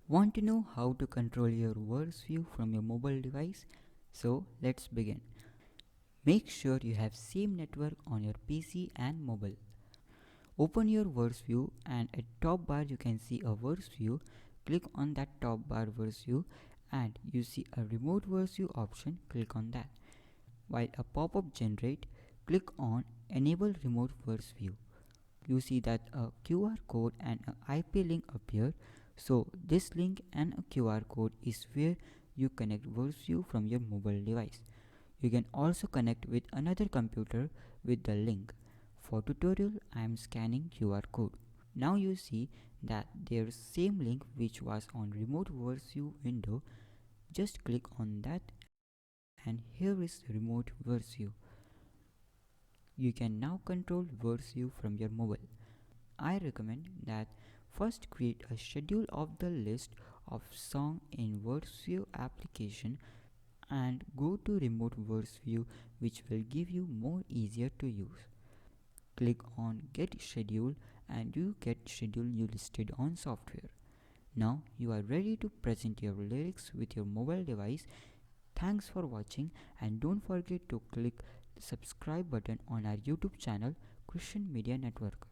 Want to know how to control your VerseView from your mobile device? So let's begin. Make sure you have same network on your PC and mobile. Open your VerseView and at top bar you can see a VerseView. Click on that top bar VerseView and you see a remote VerseView option. Click on that. While a pop-up generate, click on enable remote VerseView. You see that a QR code and an IP link appear. So this link and a QR code is where you connect VerseView from your mobile device. You can also connect with another computer with the link. For tutorial, I am scanning QR code. Now you see that there's same link which was on remote VerseView window. Just click on that and here is remote VerseView. You can now control VerseView from your mobile. I recommend that first create a schedule of the list of song in VerseView application and go to remote VerseView, which will give you more easier to use. Click on get schedule and you get schedule you listed on software. Now you are ready to present your lyrics with your mobile device. Thanks for watching and don't forget to click the subscribe button on our YouTube channel Christian Media Network.